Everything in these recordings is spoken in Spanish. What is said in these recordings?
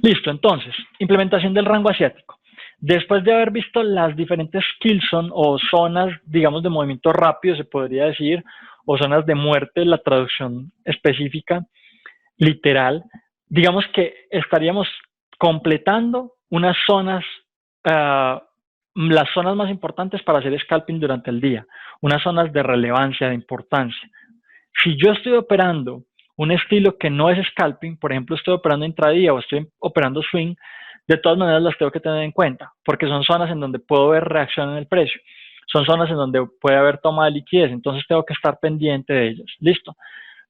Listo, entonces, implementación del rango asiático. Después de haber visto las diferentes kill zone o zonas, digamos, de movimiento rápido, se podría decir, o zonas de muerte, la traducción específica, literal, digamos que estaríamos completando unas zonas, las zonas más importantes para hacer scalping durante el día, unas zonas de relevancia, de importancia. Si yo estoy operando un estilo que no es scalping, por ejemplo, estoy operando intradía o estoy operando swing, de todas maneras las tengo que tener en cuenta, porque son zonas en donde puedo ver reacción en el precio, son zonas en donde puede haber toma de liquidez, entonces tengo que estar pendiente de ellas. Listo.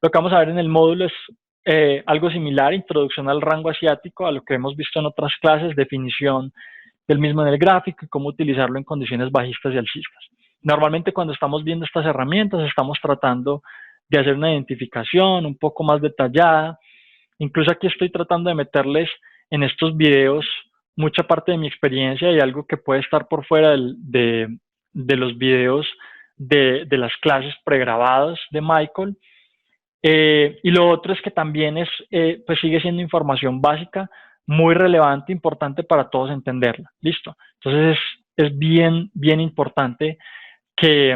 Lo que vamos a ver en el módulo es algo similar, introducción al rango asiático, a lo que hemos visto en otras clases, definición del mismo en el gráfico y cómo utilizarlo en condiciones bajistas y alcistas. Normalmente cuando estamos viendo estas herramientas estamos tratando de hacer una identificación un poco más detallada. Incluso aquí estoy tratando de meterles en estos videos mucha parte de mi experiencia y algo que puede estar por fuera de los videos de las clases pregrabadas de Michael. Y lo otro es que también pues sigue siendo información básica, muy relevante, importante para todos entenderla. ¿Listo? Entonces es bien importante que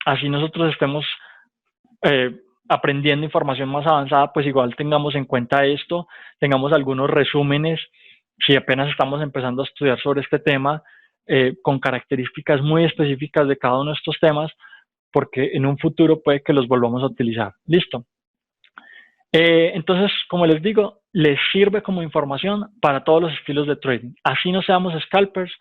así nosotros estemos aprendiendo información más avanzada, pues igual tengamos en cuenta esto, tengamos algunos resúmenes, si apenas estamos empezando a estudiar sobre este tema, con características muy específicas de cada uno de estos temas, porque en un futuro puede que los volvamos a utilizar. ¿Listo? Entonces, como les digo, les sirve como información para todos los estilos de trading. Así no seamos scalpers,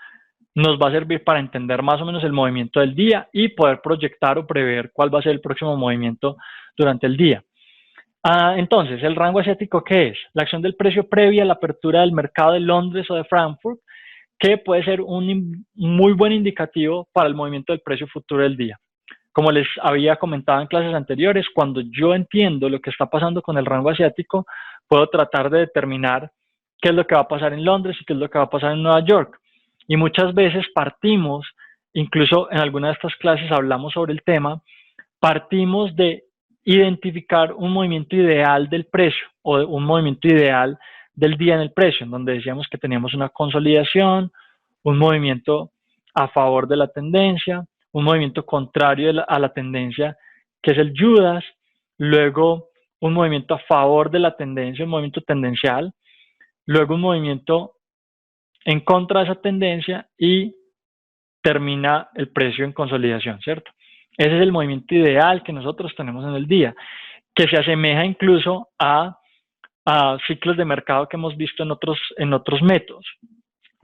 nos va a servir para entender más o menos el movimiento del día y poder proyectar o prever cuál va a ser el próximo movimiento durante el día. Entonces, ¿el rango asiático qué es? La acción del precio previa a la apertura del mercado de Londres o de Frankfurt, que puede ser un muy buen indicativo para el movimiento del precio futuro del día. Como les había comentado en clases anteriores, cuando yo entiendo lo que está pasando con el rango asiático, puedo tratar de determinar qué es lo que va a pasar en Londres y qué es lo que va a pasar en Nueva York. Y muchas veces partimos, incluso en alguna de estas clases hablamos sobre el tema, partimos de identificar un movimiento ideal del precio o un movimiento ideal del día en el precio, en donde decíamos que teníamos una consolidación, un movimiento a favor de la tendencia, un movimiento contrario a la tendencia, que es el Judas, luego un movimiento a favor de la tendencia, un movimiento tendencial, luego un movimiento en contra de esa tendencia y termina el precio en consolidación, ¿cierto? Ese es el movimiento ideal que nosotros tenemos en el día, que se asemeja incluso a ciclos de mercado que hemos visto en otros métodos.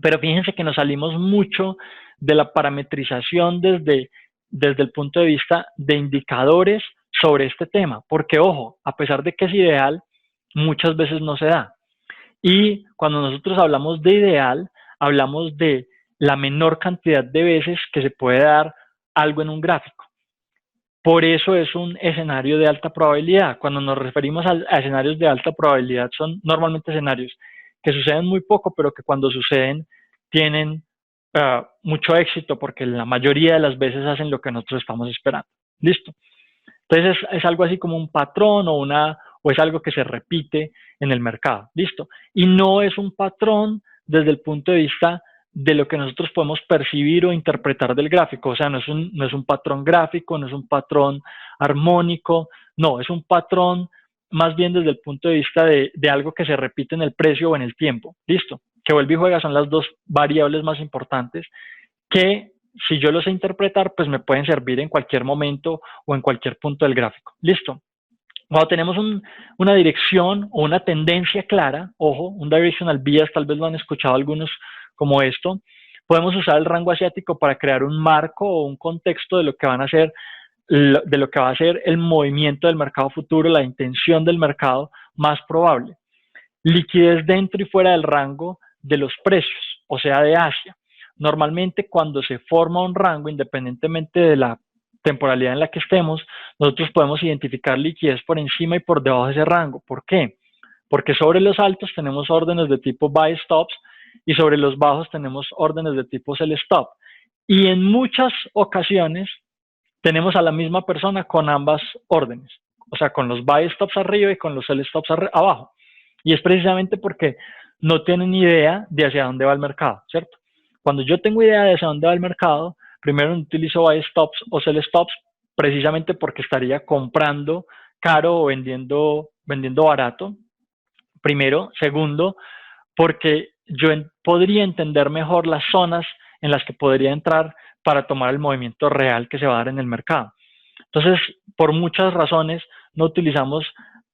Pero fíjense que nos salimos mucho de la parametrización desde el punto de vista de indicadores sobre este tema, porque ojo, a pesar de que es ideal, muchas veces no se da. Y cuando nosotros hablamos de ideal, hablamos de la menor cantidad de veces que se puede dar algo en un gráfico. Por eso es un escenario de alta probabilidad. Cuando nos referimos a escenarios de alta probabilidad, son normalmente escenarios que suceden muy poco, pero que cuando suceden tienen mucho éxito, porque la mayoría de las veces hacen lo que nosotros estamos esperando. ¿Listo? Entonces es algo así como un patrón o es algo que se repite en el mercado. ¿Listo? Y no es un patrón desde el punto de vista de lo que nosotros podemos percibir o interpretar del gráfico. O sea, no es un patrón gráfico, no es un patrón armónico, no, es un patrón más bien desde el punto de vista de algo que se repite en el precio o en el tiempo. ¿Listo? Que vuelve y juega son las dos variables más importantes que, si yo los sé interpretar, pues me pueden servir en cualquier momento o en cualquier punto del gráfico. ¿Listo? Cuando tenemos una dirección o una tendencia clara, ojo, un directional bias, tal vez lo han escuchado algunos como esto, podemos usar el rango asiático para crear un marco o un contexto de lo que va a ser el movimiento del mercado futuro, la intención del mercado más probable. Liquidez dentro y fuera del rango de los precios, o sea, de Asia. Normalmente cuando se forma un rango, independientemente de la temporalidad en la que estemos, nosotros podemos identificar liquidez por encima y por debajo de ese rango. ¿Por qué? Porque sobre los altos tenemos órdenes de tipo buy stops y sobre los bajos tenemos órdenes de tipo sell stop. Y en muchas ocasiones tenemos a la misma persona con ambas órdenes, o sea, con los buy stops arriba y con los sell stops abajo. Y es precisamente porque no tienen idea de hacia dónde va el mercado, ¿cierto? Cuando yo tengo idea de hacia dónde va el mercado, primero no utilizo buy stops o sell stops precisamente porque estaría comprando caro o vendiendo barato. Primero. Segundo, porque yo podría entender mejor las zonas en las que podría entrar para tomar el movimiento real que se va a dar en el mercado. Entonces, por muchas razones, no utilizamos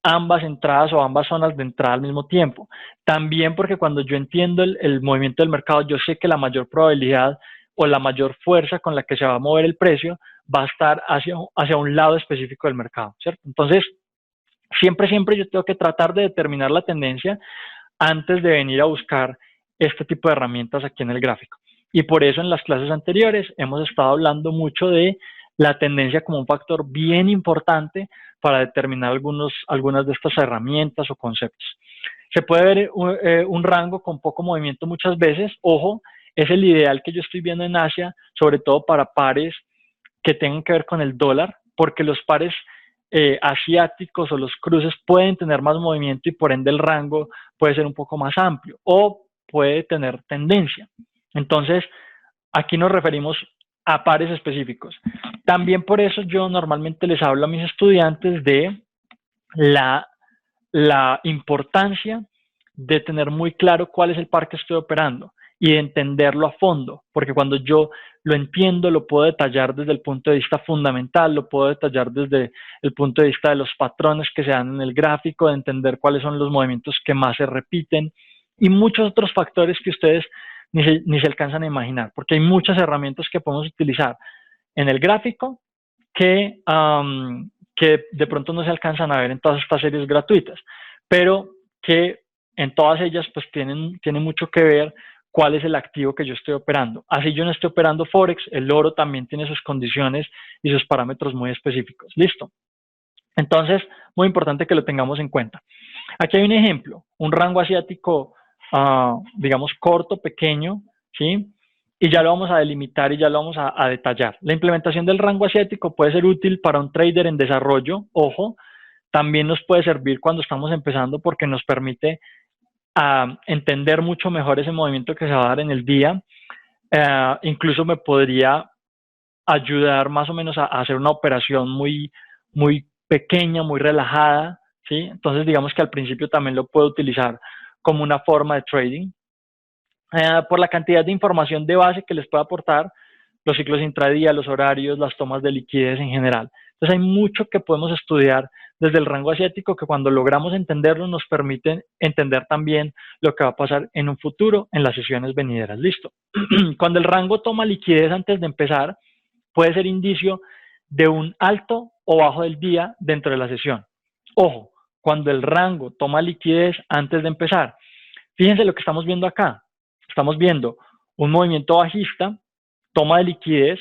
ambas entradas o ambas zonas de entrada al mismo tiempo. También porque cuando yo entiendo el movimiento del mercado, yo sé que la mayor probabilidad o la mayor fuerza con la que se va a mover el precio va a estar hacia un lado específico del mercado, ¿cierto? Entonces, siempre yo tengo que tratar de determinar la tendencia antes de venir a buscar este tipo de herramientas aquí en el gráfico. Y por eso en las clases anteriores hemos estado hablando mucho de la tendencia como un factor bien importante para determinar algunas de estas herramientas o conceptos. Se puede ver un rango con poco movimiento muchas veces. Ojo, es el ideal que yo estoy viendo en Asia, sobre todo para pares que tengan que ver con el dólar, porque los pares asiáticos o los cruces pueden tener más movimiento y por ende el rango puede ser un poco más amplio o puede tener tendencia. Entonces, aquí nos referimos a pares específicos. También por eso yo normalmente les hablo a mis estudiantes de la importancia de tener muy claro cuál es el par que estoy operando y de entenderlo a fondo, porque cuando yo lo entiendo, lo puedo detallar desde el punto de vista fundamental, lo puedo detallar desde el punto de vista de los patrones que se dan en el gráfico, de entender cuáles son los movimientos que más se repiten y muchos otros factores que ustedes ni se alcanzan a imaginar, porque hay muchas herramientas que podemos utilizar en el gráfico que de pronto no se alcanzan a ver en todas estas series gratuitas, pero que en todas ellas pues tienen mucho que ver cuál es el activo que yo estoy operando. Así yo no estoy operando Forex, el oro también tiene sus condiciones y sus parámetros muy específicos. Listo. Entonces, muy importante que lo tengamos en cuenta. Aquí hay un ejemplo, un rango asiático, digamos, corto, pequeño, ¿sí? Y ya lo vamos a delimitar y ya lo vamos a detallar. La implementación del rango asiático puede ser útil para un trader en desarrollo, ojo, también nos puede servir cuando estamos empezando porque nos permite entender mucho mejor ese movimiento que se va a dar en el día. Incluso me podría ayudar más o menos a hacer una operación muy pequeña, muy relajada, ¿sí? Entonces digamos que al principio también lo puedo utilizar como una forma de trading. Por la cantidad de información de base que les puede aportar, los ciclos intradía, los horarios, las tomas de liquidez en general. Entonces hay mucho que podemos estudiar desde el rango asiático que cuando logramos entenderlo nos permite entender también lo que va a pasar en un futuro en las sesiones venideras. Listo. Cuando el rango toma liquidez antes de empezar, puede ser indicio de un alto o bajo del día dentro de la sesión. Ojo, cuando el rango toma liquidez antes de empezar. Fíjense lo que estamos viendo acá. Estamos viendo un movimiento bajista, toma de liquidez,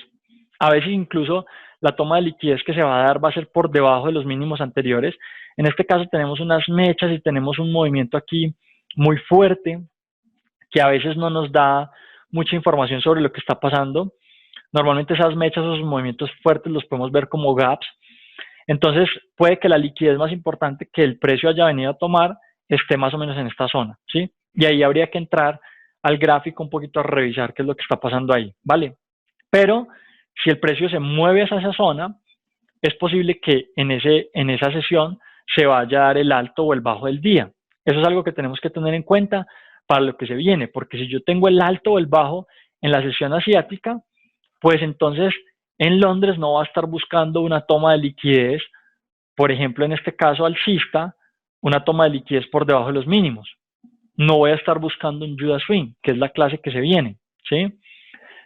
a veces incluso la toma de liquidez que se va a dar va a ser por debajo de los mínimos anteriores. En este caso tenemos unas mechas y tenemos un movimiento aquí muy fuerte que a veces no nos da mucha información sobre lo que está pasando. Normalmente esas mechas o esos movimientos fuertes los podemos ver como gaps. Entonces puede que la liquidez más importante que el precio haya venido a tomar esté más o menos en esta zona, ¿sí? Y ahí habría que entrar al gráfico un poquito a revisar qué es lo que está pasando ahí, ¿vale? Pero si el precio se mueve hacia esa zona, es posible que en esa sesión se vaya a dar el alto o el bajo del día. Eso es algo que tenemos que tener en cuenta para lo que se viene, porque si yo tengo el alto o el bajo en la sesión asiática, pues entonces en Londres no va a estar buscando una toma de liquidez, por ejemplo, en este caso alcista, una toma de liquidez por debajo de los mínimos. No voy a estar buscando un Judas Swing, que es la clase que se viene, ¿sí?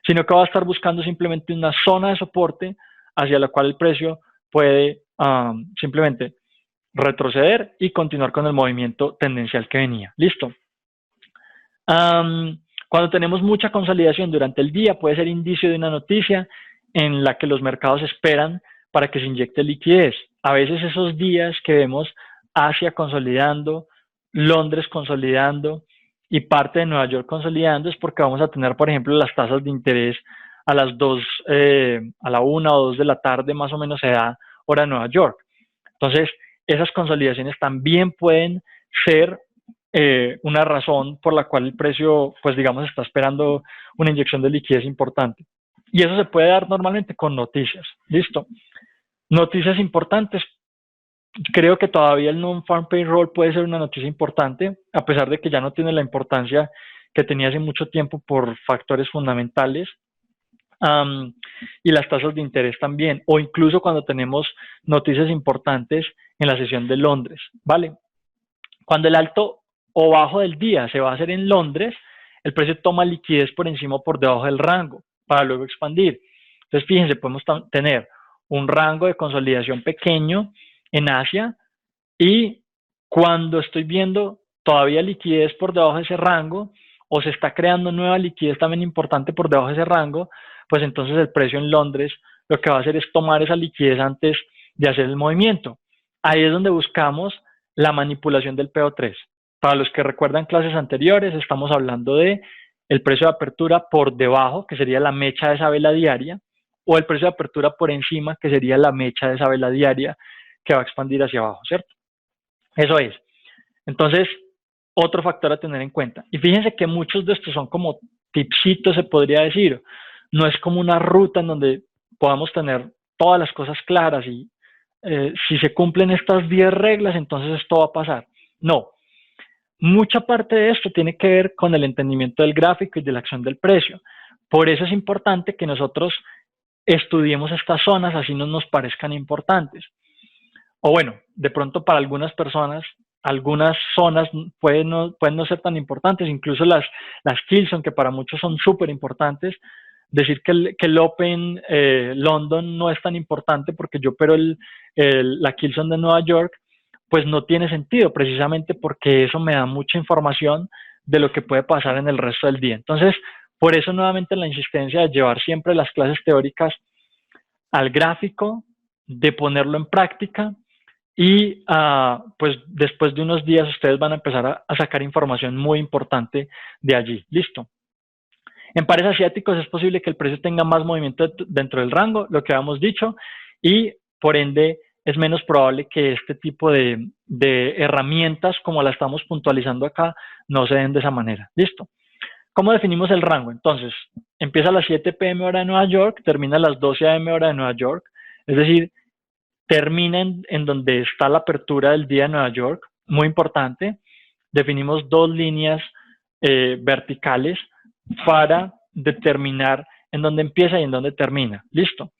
Sino que va a estar buscando simplemente una zona de soporte hacia la cual el precio puede simplemente retroceder y continuar con el movimiento tendencial que venía. Listo. Cuando tenemos mucha consolidación durante el día, puede ser indicio de una noticia en la que los mercados esperan para que se inyecte liquidez. A veces esos días que vemos Asia consolidando, Londres consolidando y parte de Nueva York consolidando es porque vamos a tener, por ejemplo, las tasas de interés a las 2, a la 1 o 2 de la tarde más o menos se da hora de Nueva York. Entonces, esas consolidaciones también pueden ser una razón por la cual el precio, pues digamos, está esperando una inyección de liquidez importante. Y eso se puede dar normalmente con noticias. Listo. Noticias importantes. Creo que todavía el non-farm payroll puede ser una noticia importante, a pesar de que ya no tiene la importancia que tenía hace mucho tiempo por factores fundamentales. Y las tasas de interés también, o incluso cuando tenemos noticias importantes en la sesión de Londres, ¿vale? Cuando el alto o bajo del día se va a hacer en Londres, el precio toma liquidez por encima o por debajo del rango para luego expandir. Entonces, fíjense, podemos tener un rango de consolidación pequeño en Asia y cuando estoy viendo todavía liquidez por debajo de ese rango o se está creando nueva liquidez también importante por debajo de ese rango, pues entonces el precio en Londres lo que va a hacer es tomar esa liquidez antes de hacer el movimiento. Ahí es donde buscamos la manipulación del PO3. Para los que recuerdan clases anteriores, estamos hablando de el precio de apertura por debajo, que sería la mecha de esa vela diaria, o el precio de apertura por encima, que sería la mecha de esa vela diaria que va a expandir hacia abajo, ¿cierto? Eso es. Entonces, otro factor a tener en cuenta. Y fíjense que muchos de estos son como tipsitos, se podría decir. No es como una ruta en donde podamos tener todas las cosas claras y si se cumplen estas 10 reglas, entonces esto va a pasar. No. Mucha parte de esto tiene que ver con el entendimiento del gráfico y de la acción del precio. Por eso es importante que nosotros estudiemos estas zonas así no nos parezcan importantes. O bueno, de pronto para algunas personas, algunas zonas pueden no ser tan importantes, incluso las Kilson, que para muchos son súper importantes. Decir que el Open London no es tan importante porque yo opero la Kilson de Nueva York, pues no tiene sentido, precisamente porque eso me da mucha información de lo que puede pasar en el resto del día. Entonces, por eso nuevamente la insistencia de llevar siempre las clases teóricas al gráfico, de ponerlo en práctica y pues después de unos días ustedes van a empezar a sacar información muy importante de allí. Listo. En pares asiáticos es posible que el precio tenga más movimiento dentro del rango, lo que habíamos dicho, y por ende es menos probable que este tipo de herramientas, como la estamos puntualizando acá, no se den de esa manera. Listo. ¿Cómo definimos el rango? Entonces, empieza a las 7 p.m. hora de Nueva York, termina a las 12 a.m. hora de Nueva York, es decir, termina en donde está la apertura del día de Nueva York, muy importante. Definimos dos líneas verticales para determinar en dónde empieza y en dónde termina. Listo.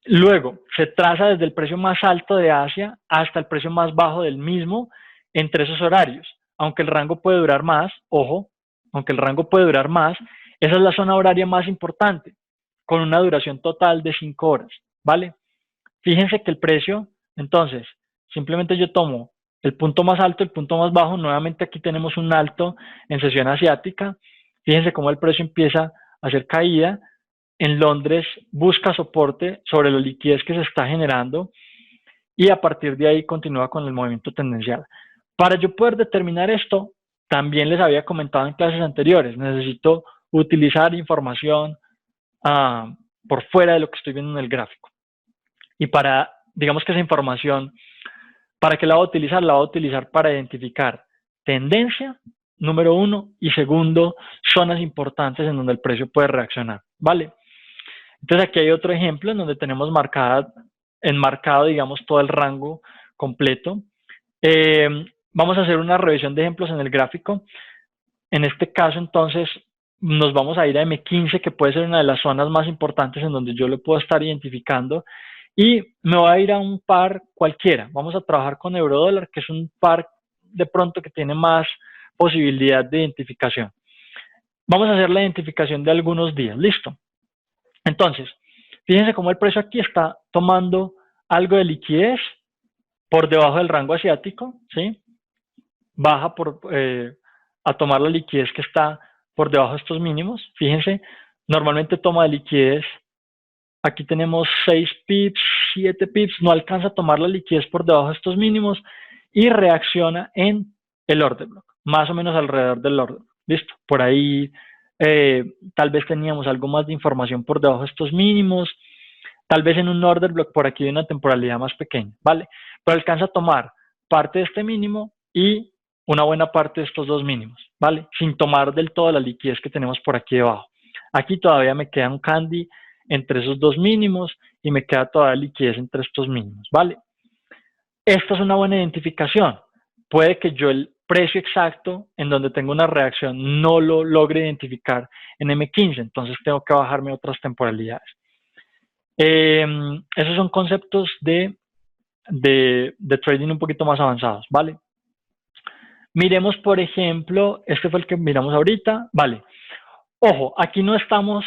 Luego, se traza desde el precio más alto de Asia hasta el precio más bajo del mismo entre esos horarios. Aunque el rango puede durar más, ojo, aunque el rango puede durar más, esa es la zona horaria más importante, con una duración total de 5 horas, ¿vale? Fíjense que el precio, entonces, simplemente yo tomo el punto más alto, el punto más bajo, nuevamente aquí tenemos un alto en sesión asiática, fíjense cómo el precio empieza a hacer caída, en Londres busca soporte sobre la liquidez que se está generando y a partir de ahí continúa con el movimiento tendencial. Para yo poder determinar esto, también les había comentado en clases anteriores, necesito utilizar información por fuera de lo que estoy viendo en el gráfico. Y para, digamos que esa información, ¿para qué la voy a utilizar? La voy a utilizar para identificar tendencia, número uno, y segundo, zonas importantes en donde el precio puede reaccionar, ¿vale? Entonces aquí hay otro ejemplo en donde tenemos enmarcado, digamos, todo el rango completo. Vamos a hacer una revisión de ejemplos en el gráfico. En este caso, entonces, nos vamos a ir a M15, que puede ser una de las zonas más importantes en donde yo lo puedo estar identificando. Y me voy a ir a un par cualquiera. Vamos a trabajar con euro-dólar, que es un par de pronto que tiene más posibilidad de identificación. Vamos a hacer la identificación de algunos días. Listo. Entonces, fíjense cómo el precio aquí está tomando algo de liquidez por debajo del rango asiático, ¿sí? Baja a tomar la liquidez que está por debajo de estos mínimos. Fíjense, normalmente toma de liquidez, aquí tenemos 6 pips, 7 pips, no alcanza a tomar la liquidez por debajo de estos mínimos y reacciona en el order block, más o menos alrededor del order block. Listo, por ahí tal vez teníamos algo más de información por debajo de estos mínimos, tal vez en un order block por aquí de una temporalidad más pequeña, ¿vale? Pero alcanza a tomar parte de este mínimo y una buena parte de estos dos mínimos, ¿vale? Sin tomar del todo la liquidez que tenemos por aquí debajo. Aquí todavía me queda un candy entre esos dos mínimos y me queda todavía liquidez entre estos mínimos, ¿vale? Esta es una buena identificación. Puede que yo el precio exacto en donde tengo una reacción no lo logre identificar en M15, entonces tengo que bajarme a otras temporalidades. Esos son conceptos de trading un poquito más avanzados, ¿vale? Miremos, por ejemplo, este fue el que miramos ahorita, ¿vale? Ojo, aquí no estamos,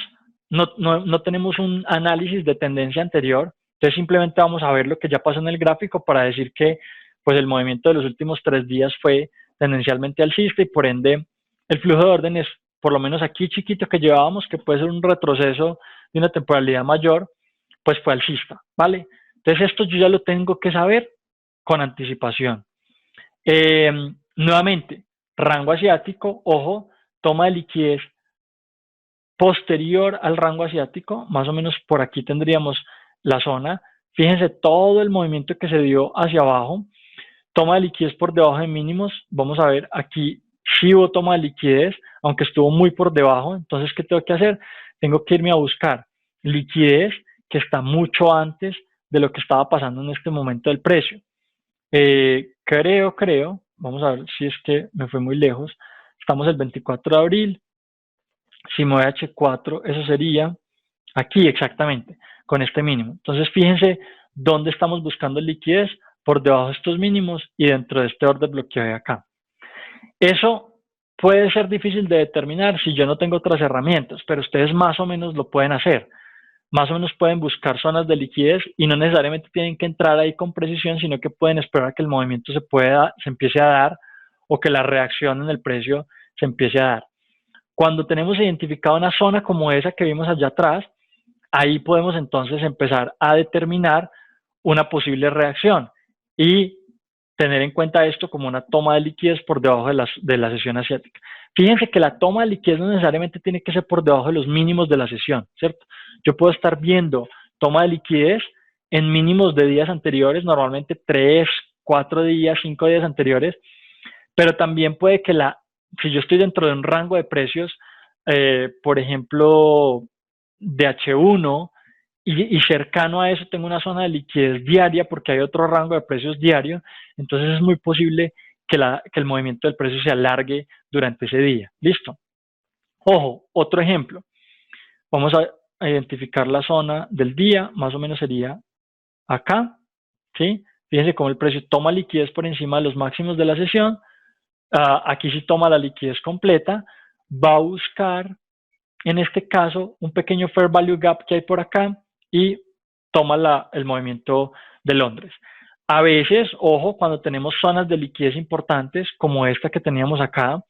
no tenemos un análisis de tendencia anterior, entonces simplemente vamos a ver lo que ya pasó en el gráfico para decir que pues el movimiento de los últimos 3 días fue tendencialmente alcista y por ende el flujo de órdenes, por lo menos aquí chiquito que llevábamos, que puede ser un retroceso de una temporalidad mayor, pues fue alcista, ¿vale? Entonces esto yo ya lo tengo que saber con anticipación. Nuevamente, rango asiático, ojo, toma de liquidez posterior al rango asiático, más o menos por aquí tendríamos la zona. Fíjense todo el movimiento que se dio hacia abajo, toma de liquidez por debajo de mínimos. Vamos a ver aquí sí hubo toma de liquidez, aunque estuvo muy por debajo. Entonces, ¿qué tengo que hacer? Tengo que irme a buscar liquidez que está mucho antes de lo que estaba pasando en este momento del precio. Creo, vamos a ver si es que me fue muy lejos. Estamos el 24 de abril. Si me voy a H4, eso sería aquí exactamente, con este mínimo. Entonces, fíjense dónde estamos buscando liquidez, por debajo de estos mínimos y dentro de este order block que hay acá. Eso puede ser difícil de determinar si yo no tengo otras herramientas, pero ustedes más o menos lo pueden hacer. Más o menos pueden buscar zonas de liquidez y no necesariamente tienen que entrar ahí con precisión, sino que pueden esperar a que el movimiento se empiece a dar o que la reacción en el precio se empiece a dar. Cuando tenemos identificada una zona como esa que vimos allá atrás, ahí podemos entonces empezar a determinar una posible reacción y tener en cuenta esto como una toma de liquidez por debajo de la sesión asiática. Fíjense que la toma de liquidez no necesariamente tiene que ser por debajo de los mínimos de la sesión, ¿cierto? Yo puedo estar viendo toma de liquidez en mínimos de días anteriores, normalmente 3, 4 días, 5 días anteriores, pero también puede que si yo estoy dentro de un rango de precios, por ejemplo, de H1, y cercano a eso tengo una zona de liquidez diaria porque hay otro rango de precios diario, entonces es muy posible que el movimiento del precio se alargue durante ese día. ¿Listo? Ojo, otro ejemplo. Vamos a identificar la zona del día, más o menos sería acá, ¿sí? Fíjense cómo el precio toma liquidez por encima de los máximos de la sesión. Aquí sí toma la liquidez completa, va a buscar, en este caso, un pequeño fair value gap que hay por acá y toma el movimiento de Londres. A veces, ojo, cuando tenemos zonas de liquidez importantes, como esta que teníamos acá,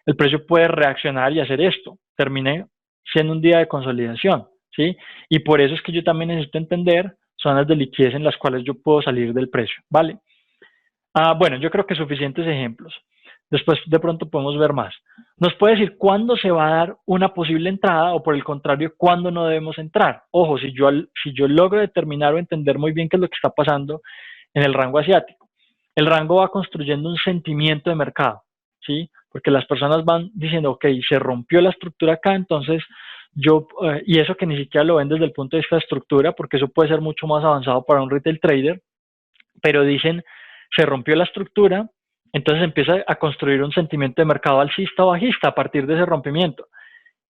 el precio puede reaccionar y hacer esto. Termine siendo un día de consolidación, ¿sí? Y por eso es que yo también necesito entender zonas de liquidez en las cuales yo puedo salir del precio, ¿vale? Bueno, yo creo que suficientes ejemplos. Después de pronto podemos ver más. Nos puede decir cuándo se va a dar una posible entrada o por el contrario, cuándo no debemos entrar. Ojo, si yo logro determinar o entender muy bien qué es lo que está pasando en el rango asiático, el rango va construyendo un sentimiento de mercado, ¿sí? Porque las personas van diciendo, ok, se rompió la estructura acá, entonces y eso que ni siquiera lo ven desde el punto de vista de estructura, porque eso puede ser mucho más avanzado para un retail trader, pero dicen, se rompió la estructura, entonces empieza a construir un sentimiento de mercado alcista o bajista a partir de ese rompimiento.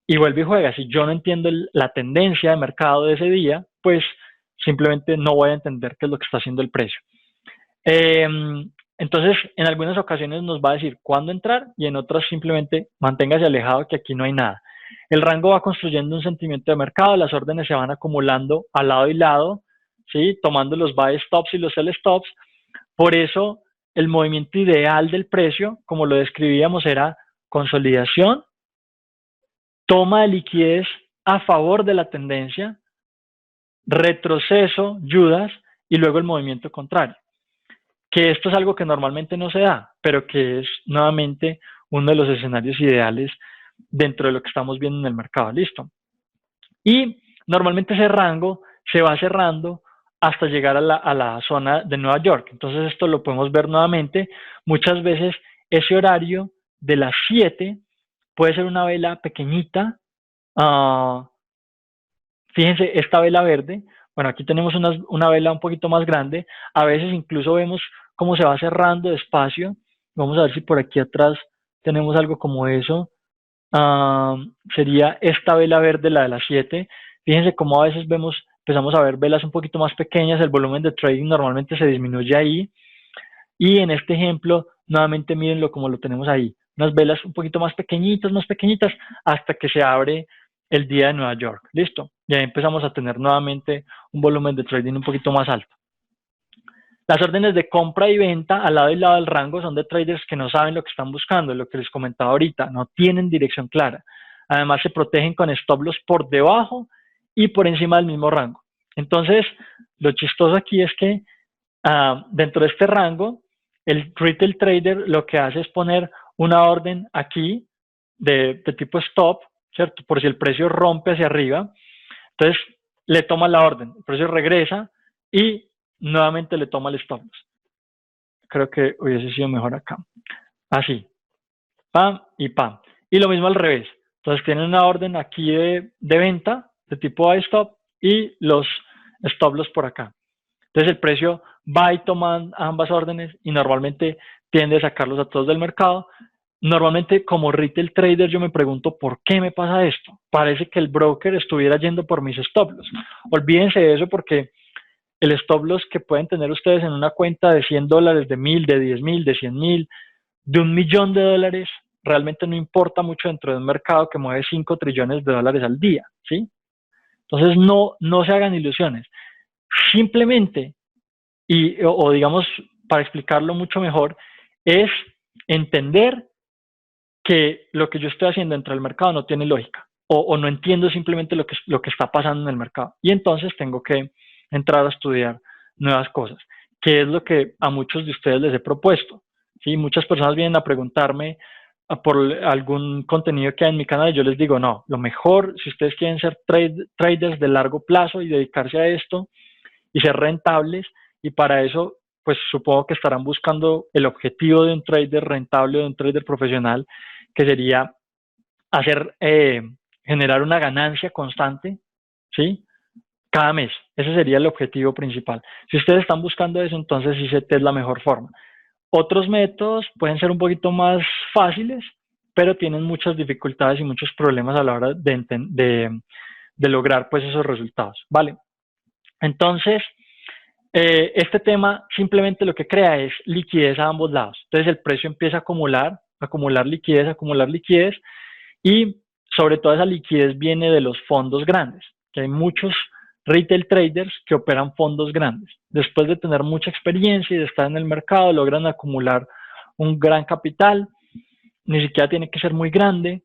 Y vuelve y juega. Si yo no entiendo la tendencia de mercado de ese día, pues simplemente no voy a entender qué es lo que está haciendo el precio. Entonces, en algunas ocasiones nos va a decir cuándo entrar y en otras simplemente manténgase alejado que aquí no hay nada. El rango va construyendo un sentimiento de mercado, las órdenes se van acumulando al lado y lado, ¿sí? Tomando los buy stops y los sell stops. Por eso, el movimiento ideal del precio, como lo describíamos, era consolidación, toma de liquidez a favor de la tendencia, retroceso, Judas, y luego el movimiento contrario. Que esto es algo que normalmente no se da, pero que es nuevamente uno de los escenarios ideales dentro de lo que estamos viendo en el mercado. Listo. Y normalmente ese rango se va cerrando hasta llegar a la zona de Nueva York. Entonces esto lo podemos ver nuevamente. Muchas veces ese horario de las 7 puede ser una vela pequeñita. Fíjense, esta vela verde, bueno, aquí tenemos una vela un poquito más grande. A veces incluso vemos cómo se va cerrando despacio. Vamos a ver si por aquí atrás tenemos algo como eso. Sería esta vela verde, la de las 7. Fíjense cómo a veces empezamos a ver velas un poquito más pequeñas, el volumen de trading normalmente se disminuye ahí. Y en este ejemplo, nuevamente mírenlo como lo tenemos ahí. Unas velas un poquito más pequeñitas, hasta que se abre el día de Nueva York. Listo. Y ahí empezamos a tener nuevamente un volumen de trading un poquito más alto. Las órdenes de compra y venta al lado y lado del rango son de traders que no saben lo que están buscando, lo que les comentaba ahorita, no tienen dirección clara. Además se protegen con stop loss por debajo y por encima del mismo rango. Entonces, lo chistoso aquí es que dentro de este rango, el retail trader lo que hace es poner una orden aquí de tipo stop, ¿cierto? Por si el precio rompe hacia arriba. Entonces, le toma la orden, el precio regresa y nuevamente le toma el stop loss. Creo que hubiese sido mejor acá. Así. Pam y pam. Y lo mismo al revés. Entonces tienen una orden aquí de venta de tipo buy stop y los stop loss por acá. Entonces el precio va y toma ambas órdenes y normalmente tiende a sacarlos a todos del mercado. Normalmente como retail trader yo me pregunto ¿por qué me pasa esto? Parece que el broker estuviera yendo por mis stop loss. Olvídense de eso porque el stop loss que pueden tener ustedes en una cuenta de $100, de 1,000, de 10,000, de 100,000, de $1,000,000, realmente no importa mucho dentro de un mercado que mueve 5 trillones de dólares al día, ¿sí? Entonces no se hagan ilusiones. Simplemente, o digamos, para explicarlo mucho mejor, es entender que lo que yo estoy haciendo dentro del mercado no tiene lógica, o no entiendo simplemente lo que está pasando en el mercado. Y entonces tengo que entrar a estudiar nuevas cosas, que es lo que a muchos de ustedes les he propuesto. ¿Sí? Muchas personas vienen a preguntarme por algún contenido que hay en mi canal y yo les digo, no, lo mejor, si ustedes quieren ser traders de largo plazo y dedicarse a esto y ser rentables, y para eso, pues supongo que estarán buscando el objetivo de un trader rentable, de un trader profesional, que sería generar una ganancia constante, ¿sí? Cada mes. Ese sería el objetivo principal. Si ustedes están buscando eso, entonces ICT es la mejor forma. Otros métodos pueden ser un poquito más fáciles, pero tienen muchas dificultades y muchos problemas a la hora de lograr pues esos resultados, ¿vale? Entonces, este tema simplemente lo que crea es liquidez a ambos lados. Entonces el precio empieza a acumular liquidez, y sobre todo esa liquidez viene de los fondos grandes, que hay muchos retail traders que operan fondos grandes. Después de tener mucha experiencia y de estar en el mercado, logran acumular un gran capital, ni siquiera tiene que ser muy grande,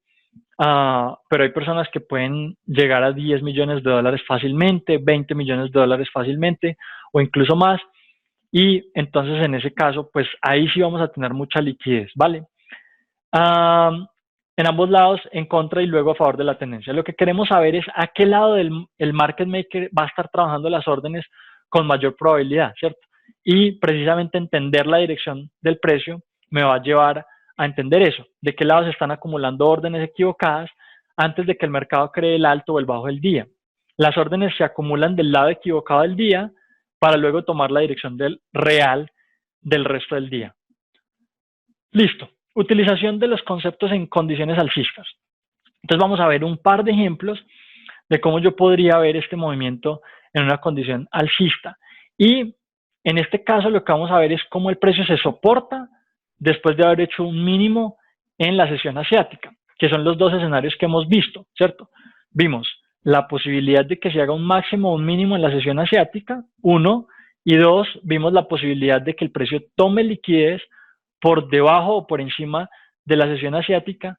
pero hay personas que pueden llegar a 10 millones de dólares fácilmente, 20 millones de dólares fácilmente, o incluso más, y entonces en ese caso, pues ahí sí vamos a tener mucha liquidez, ¿vale? En ambos lados, en contra y luego a favor de la tendencia. Lo que queremos saber es a qué lado del market maker va a estar trabajando las órdenes con mayor probabilidad, ¿cierto? Y precisamente entender la dirección del precio me va a llevar a entender eso, de qué lado se están acumulando órdenes equivocadas antes de que el mercado cree el alto o el bajo del día. Las órdenes se acumulan del lado equivocado del día para luego tomar la dirección del real del resto del día. Listo. Utilización de los conceptos en condiciones alcistas. Entonces vamos a ver un par de ejemplos de cómo yo podría ver este movimiento en una condición alcista. Y en este caso lo que vamos a ver es cómo el precio se soporta después de haber hecho un mínimo en la sesión asiática, que son los dos escenarios que hemos visto, ¿cierto? Vimos la posibilidad de que se haga un máximo o un mínimo en la sesión asiática, 1, y 2, vimos la posibilidad de que el precio tome liquidez por debajo o por encima de la sesión asiática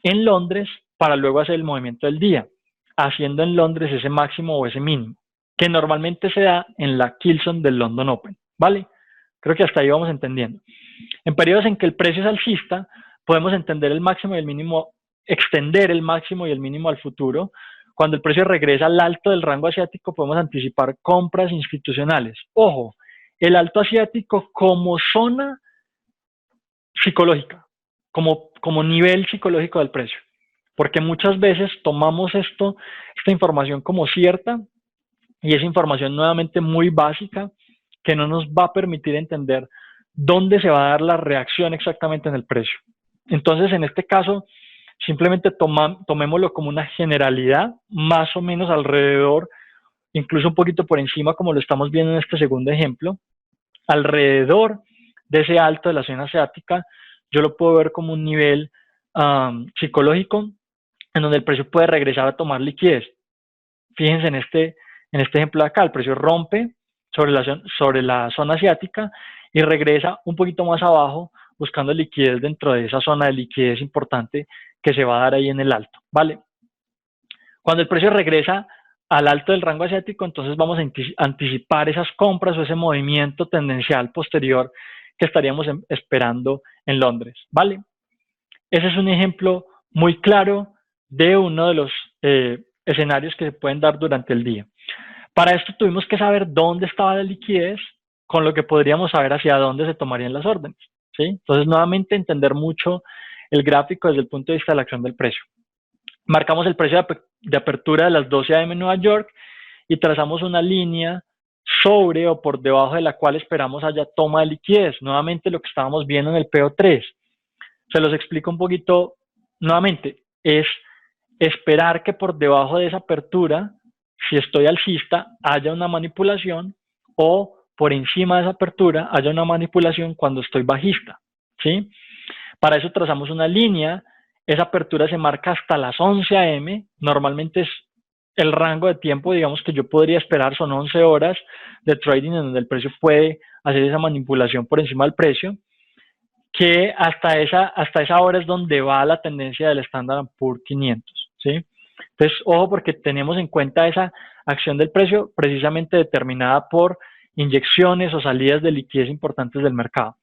en Londres para luego hacer el movimiento del día, haciendo en Londres ese máximo o ese mínimo, que normalmente se da en la Kilson del London Open, ¿vale? Creo que hasta ahí vamos entendiendo. En periodos en que el precio es alcista, podemos entender el máximo y el mínimo extender el máximo y el mínimo al futuro. Cuando el precio regresa al alto del rango asiático, podemos anticipar compras institucionales. Ojo, el alto asiático como zona psicológica, como nivel psicológico del precio. Porque muchas veces tomamos esta información como cierta, y es información nuevamente muy básica que no nos va a permitir entender dónde se va a dar la reacción exactamente en el precio. Entonces, en este caso, simplemente tomémoslo como una generalidad, más o menos alrededor, incluso un poquito por encima, como lo estamos viendo en este segundo ejemplo, alrededor de ese alto de la zona asiática, yo lo puedo ver como un nivel psicológico en donde el precio puede regresar a tomar liquidez. Fíjense en este ejemplo de acá, el precio rompe sobre la zona asiática y regresa un poquito más abajo buscando liquidez dentro de esa zona de liquidez importante que se va a dar ahí en el alto, ¿vale? Cuando el precio regresa al alto del rango asiático, entonces vamos a anticipar esas compras o ese movimiento tendencial posterior que estaríamos esperando en Londres, ¿vale? Ese es un ejemplo muy claro de uno de los escenarios que se pueden dar durante el día. Para esto tuvimos que saber dónde estaba la liquidez, con lo que podríamos saber hacia dónde se tomarían las órdenes, ¿sí? Entonces, nuevamente, entender mucho el gráfico desde el punto de vista de la acción del precio. Marcamos el precio de apertura de las 12 a.m. en Nueva York y trazamos una línea sobre o por debajo de la cual esperamos haya toma de liquidez. Nuevamente, lo que estábamos viendo en el PO3. Se los explico un poquito nuevamente. Es esperar que por debajo de esa apertura, si estoy alcista, haya una manipulación, o por encima de esa apertura haya una manipulación cuando estoy bajista, ¿sí? Para eso trazamos una línea. Esa apertura se marca hasta las 11 a.m. Normalmente es el rango de tiempo, digamos, que yo podría esperar, son 11 horas de trading en donde el precio puede hacer esa manipulación por encima del precio, que hasta esa hora es donde va la tendencia del Standard & Poor's 500, ¿sí? Entonces, ojo, porque tenemos en cuenta esa acción del precio precisamente determinada por inyecciones o salidas de liquidez importantes del mercado.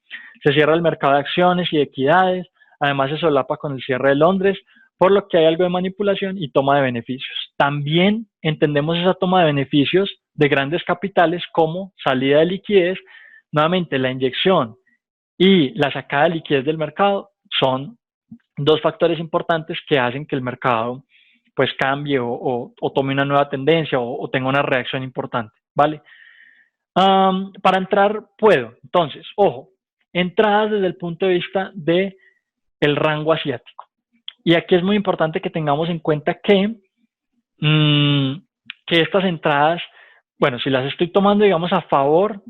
Se cierra el mercado de acciones y de equidades, además se solapa con el cierre de Londres, por lo que hay algo de manipulación y toma de beneficios. También entendemos esa toma de beneficios de grandes capitales como salida de liquidez. Nuevamente, la inyección y la sacada de liquidez del mercado son dos factores importantes que hacen que el mercado pues cambie o tome una nueva tendencia o tenga una reacción importante, ¿vale? Para entrar puedo, entonces, ojo, entradas desde el punto de vista del rango asiático. Y aquí es muy importante que tengamos en cuenta que estas entradas, bueno, si las estoy tomando, digamos, a favor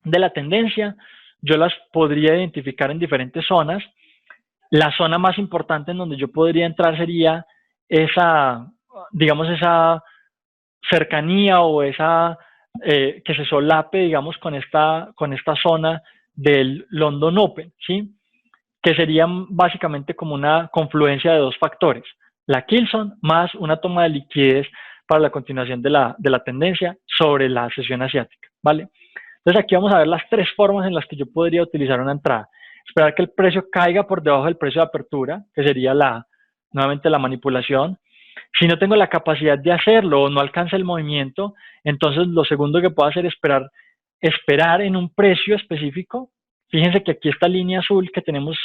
de la tendencia, yo las podría identificar en diferentes zonas. La zona más importante en donde yo podría entrar sería esa, digamos, esa cercanía o esa que se solape, digamos, con esta zona del London Open, ¿sí? Que sería básicamente como una confluencia de dos factores, la Kilson más una toma de liquidez para la continuación de la tendencia sobre la sesión asiática, ¿vale? Entonces aquí vamos a ver las tres formas en las que yo podría utilizar una entrada. Esperar que el precio caiga por debajo del precio de apertura, que sería nuevamente la manipulación. Si no tengo la capacidad de hacerlo o no alcanza el movimiento, entonces lo segundo que puedo hacer es esperar en un precio específico. Fíjense que aquí esta línea azul que tenemos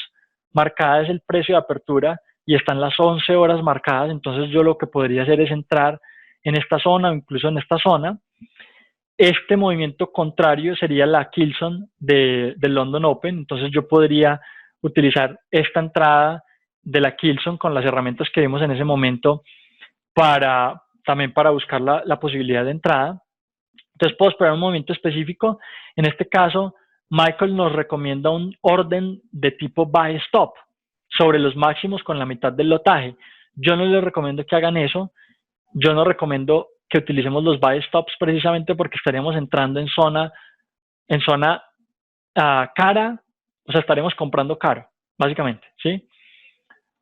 marcada es el precio de apertura y están las 11 horas marcadas. Entonces yo lo que podría hacer es entrar en esta zona o incluso en esta zona. Este movimiento contrario sería la Kilson del London Open. Entonces yo podría utilizar esta entrada de la Kilson con las herramientas que vimos en ese momento también para buscar la posibilidad de entrada. Entonces puedo esperar un movimiento específico. En este caso, Michael nos recomienda un orden de tipo buy stop sobre los máximos con la mitad del lotaje. Yo no les recomiendo que hagan eso. Yo no recomiendo que utilicemos los buy stops precisamente porque estaríamos entrando en zona cara, o sea, estaremos comprando caro, básicamente, ¿sí?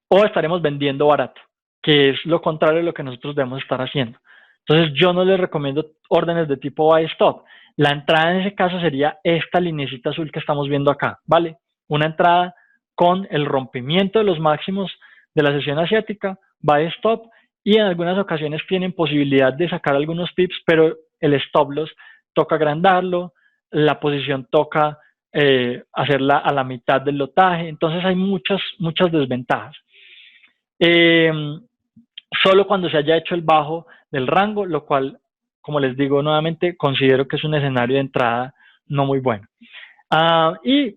O estaremos vendiendo barato, que es lo contrario de lo que nosotros debemos estar haciendo. Entonces yo no les recomiendo órdenes de tipo buy stop. La entrada en ese caso sería esta linecita azul que estamos viendo acá, ¿vale? Una entrada con el rompimiento de los máximos de la sesión asiática, buy stop, y en algunas ocasiones tienen posibilidad de sacar algunos pips, pero el stop loss toca agrandarlo, la posición toca hacerla a la mitad del lotaje, entonces hay muchas desventajas. Solo cuando se haya hecho el bajo del rango, lo cual, como les digo nuevamente, considero que es un escenario de entrada no muy bueno. Y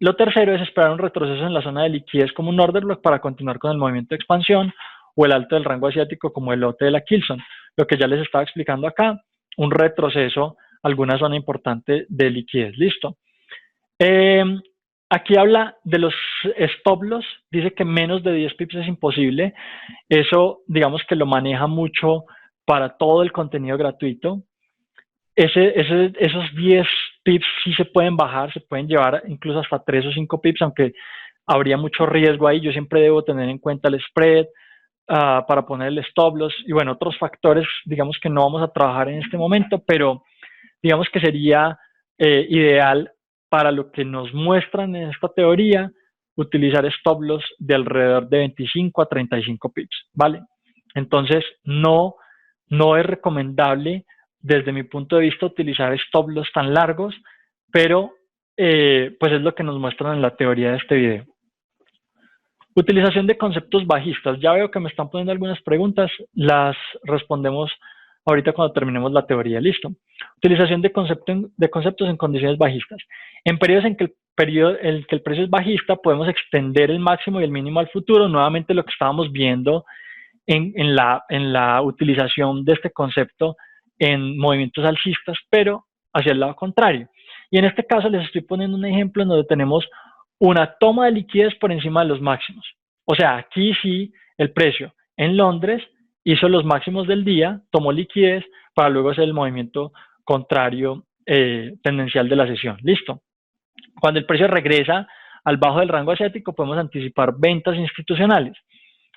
lo tercero es esperar un retroceso en la zona de liquidez como un order block para continuar con el movimiento de expansión, o el alto del rango asiático como el lote de la Kilson. Lo que ya les estaba explicando acá, un retroceso, alguna zona importante de liquidez. Listo. Aquí habla de los stop loss, dice que menos de 10 pips es imposible. Eso, digamos que lo maneja mucho para todo el contenido gratuito. Esos 10 pips sí se pueden bajar, se pueden llevar incluso hasta 3 o 5 pips, aunque habría mucho riesgo ahí. Yo siempre debo tener en cuenta el spread para poner el stop loss y bueno, otros factores, digamos que no vamos a trabajar en este momento, pero digamos que sería ideal para lo que nos muestran en esta teoría, utilizar stop loss de alrededor de 25 a 35 pips, ¿vale? Entonces, no es recomendable desde mi punto de vista utilizar stop loss tan largos, pero pues es lo que nos muestran en la teoría de este video. Utilización de conceptos bajistas. Ya veo que me están poniendo algunas preguntas, las respondemos ahorita cuando terminemos la teoría. Listo. Utilización de conceptos en condiciones bajistas. En periodos en que el precio es bajista, podemos extender el máximo y el mínimo al futuro. Nuevamente lo que estábamos viendo en la utilización de este concepto en movimientos alcistas, pero hacia el lado contrario. Y en este caso les estoy poniendo un ejemplo en donde tenemos una toma de liquidez por encima de los máximos. O sea, aquí sí el precio en Londres hizo los máximos del día, tomó liquidez para luego hacer el movimiento contrario tendencial de la sesión. Listo. Cuando el precio regresa al bajo del rango asiático, podemos anticipar ventas institucionales.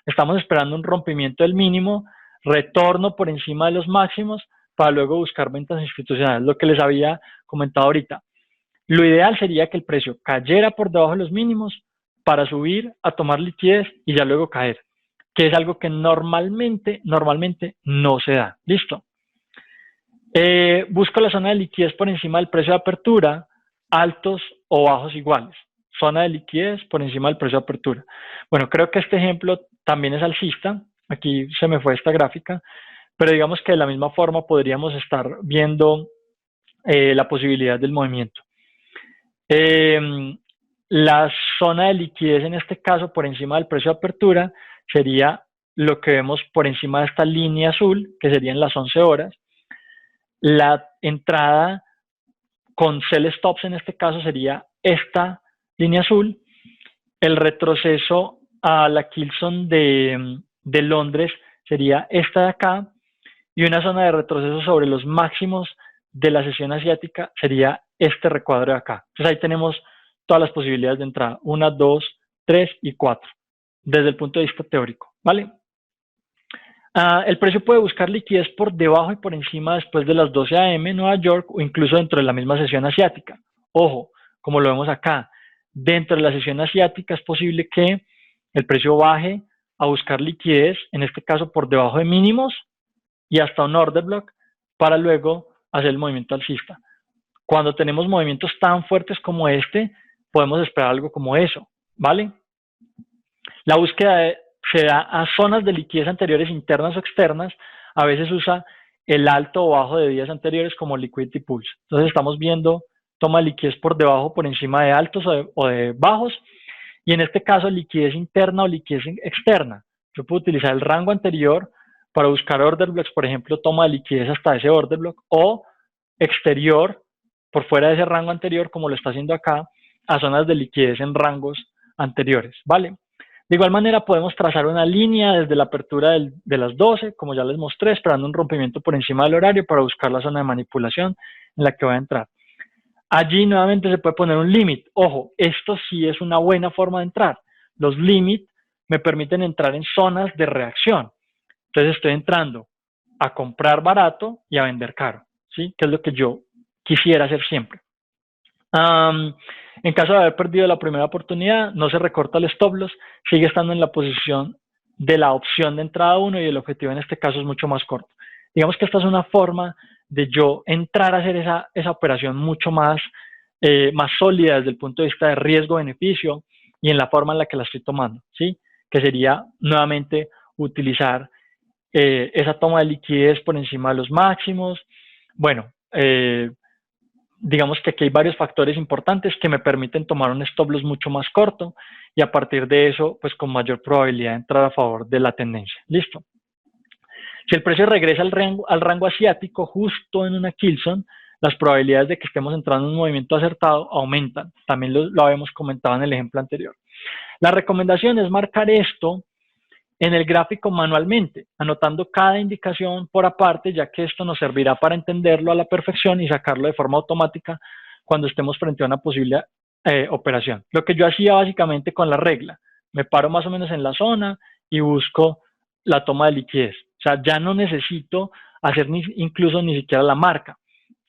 Estamos esperando un rompimiento del mínimo, retorno por encima de los máximos para luego buscar ventas institucionales, lo que les había comentado ahorita. Lo ideal sería que el precio cayera por debajo de los mínimos para subir a tomar liquidez y ya luego caer, que es algo que normalmente no se da. Listo. Busco la zona de liquidez por encima del precio de apertura, altos o bajos iguales. Zona de liquidez por encima del precio de apertura. Bueno, creo que este ejemplo también es alcista. Aquí se me fue esta gráfica, pero digamos que de la misma forma podríamos estar viendo la posibilidad del movimiento. La zona de liquidez en este caso por encima del precio de apertura sería lo que vemos por encima de esta línea azul, que serían las 11 horas. La entrada con sell stops en este caso sería esta línea azul. El retroceso a la Kilson de Londres sería esta de acá, y una zona de retroceso sobre los máximos de la sesión asiática sería este recuadro de acá. Entonces ahí tenemos todas las posibilidades de entrada, 1, 2, 3 y 4, desde el punto de vista teórico, ¿vale? El precio puede buscar liquidez por debajo y por encima después de las 12 a.m. en Nueva York o incluso dentro de la misma sesión asiática. Ojo, como lo vemos acá, dentro de la sesión asiática es posible que el precio baje a buscar liquidez, en este caso por debajo de mínimos y hasta un order block para luego hacer el movimiento alcista. Cuando tenemos movimientos tan fuertes como este, podemos esperar algo como eso, ¿vale? La búsqueda se da a zonas de liquidez anteriores internas o externas. A veces usa el alto o bajo de días anteriores como liquidity pulse. Entonces estamos viendo toma de liquidez por debajo, por encima de altos o de bajos. Y en este caso liquidez interna o liquidez externa. Yo puedo utilizar el rango anterior para buscar order blocks, por ejemplo, toma de liquidez hasta ese order block, o exterior, por fuera de ese rango anterior, como lo está haciendo acá, a zonas de liquidez en rangos anteriores, ¿vale? De igual manera podemos trazar una línea desde la apertura de las 12, como ya les mostré, esperando un rompimiento por encima del horario para buscar la zona de manipulación en la que va a entrar. Allí nuevamente se puede poner un límite. Ojo, esto sí es una buena forma de entrar. Los límites me permiten entrar en zonas de reacción. Entonces estoy entrando a comprar barato y a vender caro, ¿sí? Que es lo que yo quisiera hacer siempre. En caso de haber perdido la primera oportunidad, no se recorta el stop loss, sigue estando en la posición de la opción de entrada 1 y el objetivo en este caso es mucho más corto. Digamos que esta es una forma de yo entrar a hacer esa operación mucho más, más sólida desde el punto de vista de riesgo-beneficio y en la forma en la que la estoy tomando, ¿sí? Que sería nuevamente utilizar esa toma de liquidez por encima de los máximos. Bueno, digamos que aquí hay varios factores importantes que me permiten tomar un stop loss mucho más corto y a partir de eso, pues con mayor probabilidad de entrar a favor de la tendencia. ¿Listo? Si el precio regresa al rango asiático justo en una Kilson, las probabilidades de que estemos entrando en un movimiento acertado aumentan. También lo habíamos comentado en el ejemplo anterior. La recomendación es marcar esto en el gráfico manualmente, anotando cada indicación por aparte, ya que esto nos servirá para entenderlo a la perfección y sacarlo de forma automática cuando estemos frente a una posible operación. Lo que yo hacía básicamente con la regla, me paro más o menos en la zona y busco la toma de liquidez. O sea, ya no necesito hacer incluso ni siquiera la marca,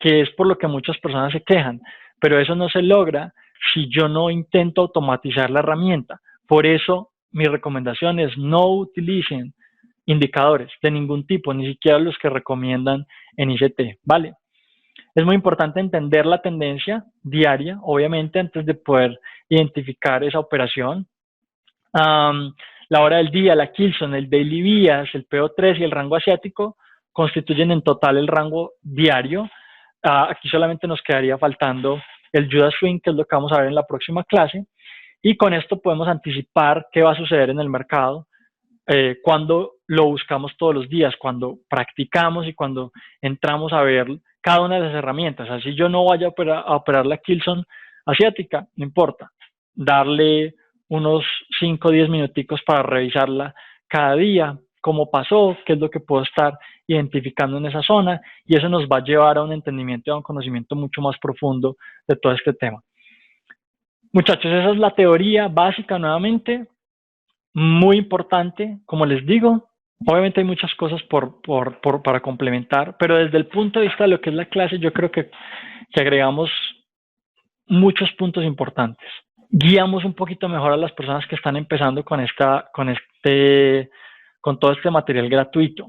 que es por lo que muchas personas se quejan, pero eso no se logra si yo no intento automatizar la herramienta. Por eso mi recomendación es no utilicen indicadores de ningún tipo, ni siquiera los que recomiendan en ICT, ¿vale? Es muy importante entender la tendencia diaria, obviamente, antes de poder identificar esa operación. La hora del día, la Kilson, el Daily Bias, el PO3 y el rango asiático constituyen en total el rango diario. Aquí solamente nos quedaría faltando el Judas Swing, que es lo que vamos a ver en la próxima clase. Y con esto podemos anticipar qué va a suceder en el mercado cuando lo buscamos todos los días, cuando practicamos y cuando entramos a ver cada una de las herramientas. Así yo no vaya a operar la Kilson asiática, no importa. Darle unos 5 o 10 minuticos para revisarla cada día, cómo pasó, qué es lo que puedo estar identificando en esa zona, y eso nos va a llevar a un entendimiento y a un conocimiento mucho más profundo de todo este tema. Muchachos, esa es la teoría básica nuevamente, muy importante, como les digo. Obviamente hay muchas cosas para complementar, pero desde el punto de vista de lo que es la clase, yo creo que agregamos muchos puntos importantes. Guiamos un poquito mejor a las personas que están empezando con todo este material gratuito.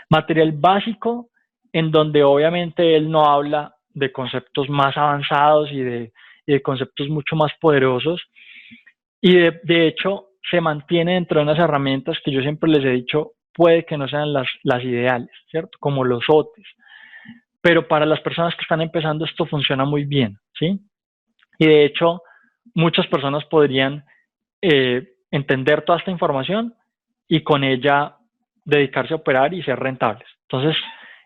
Material básico en donde obviamente él no habla de conceptos más avanzados y de conceptos mucho más poderosos, y de hecho se mantiene dentro de unas herramientas que yo siempre les he dicho puede que no sean las ideales, ¿cierto? Como los OTES, pero para las personas que están empezando esto funciona muy bien, ¿sí? Y de hecho muchas personas podrían entender toda esta información y con ella dedicarse a operar y ser rentables. Entonces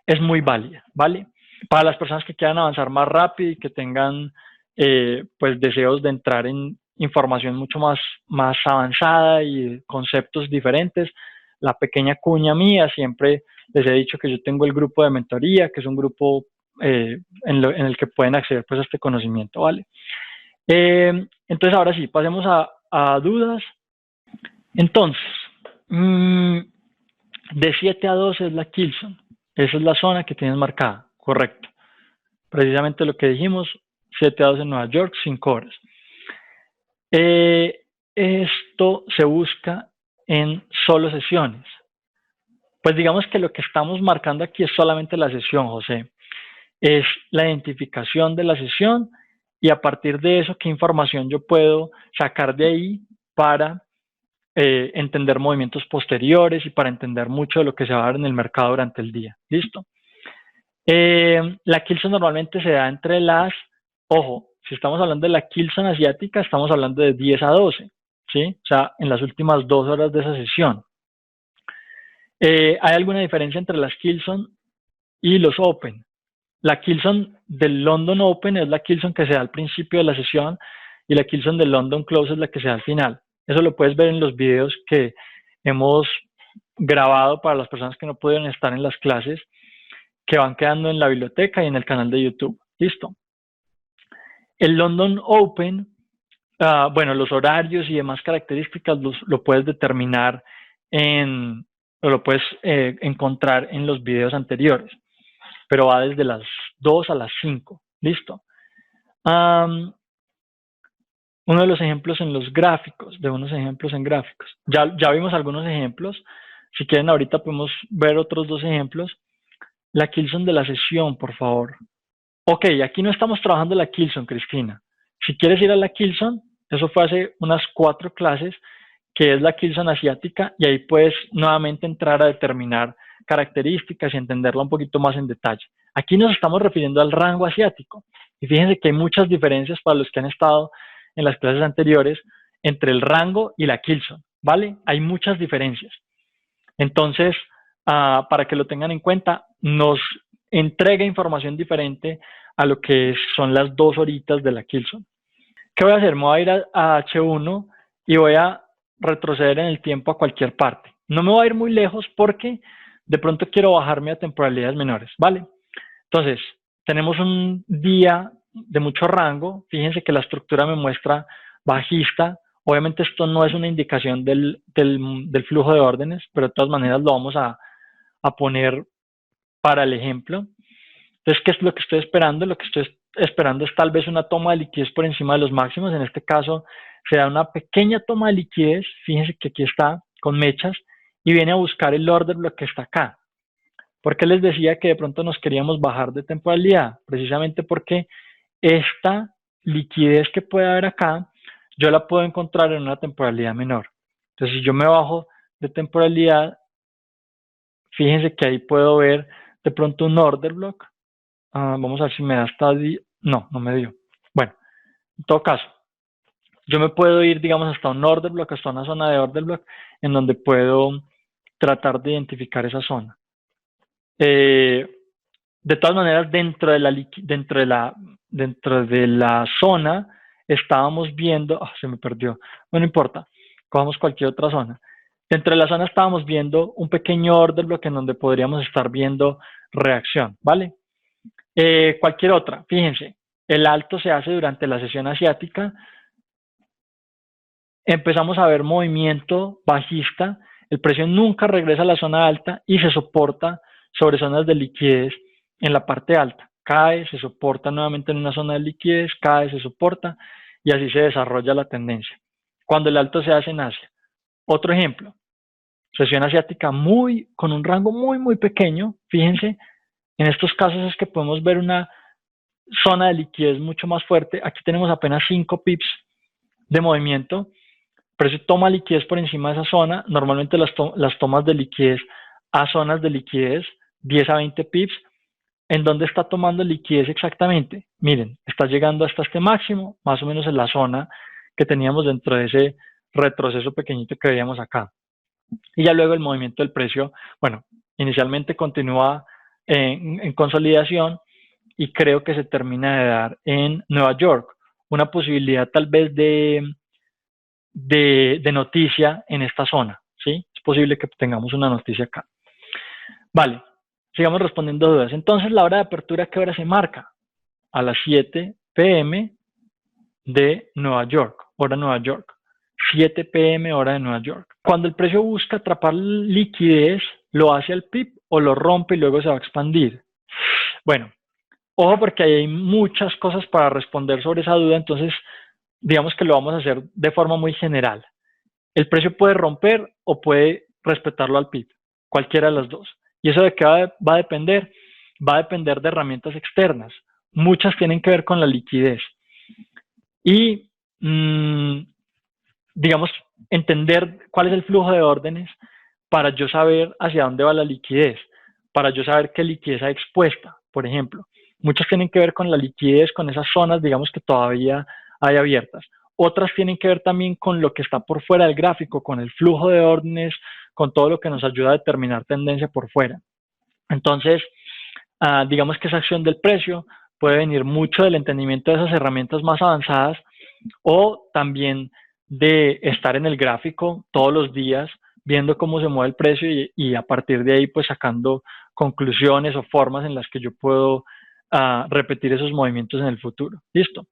es muy válida, ¿vale? Para las personas que quieran avanzar más rápido y que tengan pues deseos de entrar en información mucho más avanzada y conceptos diferentes, la pequeña cuña mía, siempre les he dicho que yo tengo el grupo de mentoría, que es un grupo en el que pueden acceder pues a este conocimiento, ¿vale? Entonces ahora sí, pasemos a dudas. Entonces, de 7 a 12 es la Kilson, esa es la zona que tienes marcada, correcto. Precisamente lo que dijimos, 7 a 12 en Nueva York, 5 horas. Esto se busca en solo sesiones. Pues digamos que lo que estamos marcando aquí es solamente la sesión, José. Es la identificación de la sesión y a partir de eso, qué información yo puedo sacar de ahí para entender movimientos posteriores y para entender mucho de lo que se va a dar en el mercado durante el día. ¿Listo? La Kilson normalmente se da entre ojo, si estamos hablando de la Kilson asiática, estamos hablando de 10 a 12, ¿sí? O sea, en las últimas 2 horas de esa sesión. ¿Hay alguna diferencia entre las Kilson y los Open? La Kilson del London Open es la Kilson que se da al principio de la sesión y la Kilson del London Close es la que se da al final. Eso lo puedes ver en los videos que hemos grabado para las personas que no pudieron estar en las clases, que van quedando en la biblioteca y en el canal de YouTube. Listo. El London Open, bueno, los horarios y demás características lo puedes determinar o lo puedes encontrar en los videos anteriores, pero va desde las 2 a las 5. Listo. uno de los ejemplos en los gráficos, de unos ejemplos en gráficos. Ya vimos algunos ejemplos. Si quieren, ahorita podemos ver otros dos ejemplos. La Kilson de la sesión, por favor. Ok, aquí no estamos trabajando la Kilson, Cristina. Si quieres ir a la Kilson, eso fue hace unas 4 clases, que es la Kilson asiática, y ahí puedes nuevamente entrar a determinar características y entenderla un poquito más en detalle. Aquí nos estamos refiriendo al rango asiático. Y fíjense que hay muchas diferencias para los que han estado en las clases anteriores entre el rango y la Kilson, ¿vale? Hay muchas diferencias. Entonces, para que lo tengan en cuenta, nos entrega información diferente a lo que son las 2 horitas de la Kilson. ¿Qué voy a hacer? Me voy a ir a H1 y voy a retroceder en el tiempo a cualquier parte. No me voy a ir muy lejos porque de pronto quiero bajarme a temporalidades menores, ¿vale? Entonces, tenemos un día de mucho rango. Fíjense que la estructura me muestra bajista. Obviamente esto no es una indicación del flujo de órdenes, pero de todas maneras lo vamos a poner para el ejemplo. Entonces, ¿qué es lo que estoy esperando? Lo que estoy esperando es tal vez una toma de liquidez por encima de los máximos. En este caso, será una pequeña toma de liquidez. Fíjense que aquí está con mechas y viene a buscar el order block que está acá. ¿Por qué les decía que de pronto nos queríamos bajar de temporalidad? Precisamente porque esta liquidez que puede haber acá, yo la puedo encontrar en una temporalidad menor. Entonces, si yo me bajo de temporalidad, fíjense que ahí puedo ver de pronto un order block. Vamos a ver si me da hasta... No me dio. Bueno, en todo caso, yo me puedo ir, digamos, hasta un order block, hasta una zona de order block, en donde puedo tratar de identificar esa zona. De todas maneras, dentro de la zona estábamos viendo... se me perdió. Bueno, no importa. Cogamos cualquier otra zona. Dentro de la zona estábamos viendo un pequeño order block en donde podríamos estar viendo reacción, ¿vale? Cualquier otra, fíjense, el alto se hace durante la sesión asiática, empezamos a ver movimiento bajista, el precio nunca regresa a la zona alta y se soporta sobre zonas de liquidez en la parte alta, cae, se soporta nuevamente en una zona de liquidez, cae, se soporta y así se desarrolla la tendencia. Cuando el alto se hace en Asia. Otro ejemplo, sesión asiática con un rango muy pequeño, fíjense, en estos casos es que podemos ver una zona de liquidez mucho más fuerte. Aquí tenemos apenas 5 pips de movimiento. El precio toma liquidez por encima de esa zona. Normalmente las tomas de liquidez a zonas de liquidez, 10 a 20 pips. ¿En dónde está tomando liquidez exactamente? Miren, está llegando hasta este máximo, más o menos en la zona que teníamos dentro de ese retroceso pequeñito que veíamos acá. Y ya luego el movimiento del precio, bueno, inicialmente continúa en consolidación y creo que se termina de dar en Nueva York. Una posibilidad tal vez de noticia en esta zona, ¿sí? Es posible que tengamos una noticia acá. Vale, sigamos respondiendo dudas. Entonces, la hora de apertura, ¿qué hora se marca? A las 7 p.m. de Nueva York, hora Nueva York. 7 p.m. hora de Nueva York. Cuando el precio busca atrapar liquidez, ¿lo hace al PIB o lo rompe y luego se va a expandir? Bueno, ojo porque hay muchas cosas para responder sobre esa duda, entonces digamos que lo vamos a hacer de forma muy general. El precio puede romper o puede respetarlo al PIB, cualquiera de las dos. ¿Y eso de qué va a depender? Va a depender de herramientas externas. Muchas tienen que ver con la liquidez. Y digamos, entender cuál es el flujo de órdenes para yo saber hacia dónde va la liquidez, para yo saber qué liquidez hay expuesta, por ejemplo. Muchas tienen que ver con la liquidez, con esas zonas, digamos, que todavía hay abiertas. Otras tienen que ver también con lo que está por fuera del gráfico, con el flujo de órdenes, con todo lo que nos ayuda a determinar tendencia por fuera. Entonces, digamos que esa acción del precio puede venir mucho del entendimiento de esas herramientas más avanzadas o también de estar en el gráfico todos los días viendo cómo se mueve el precio y a partir de ahí pues sacando conclusiones o formas en las que yo puedo repetir esos movimientos en el futuro. ¿Listo?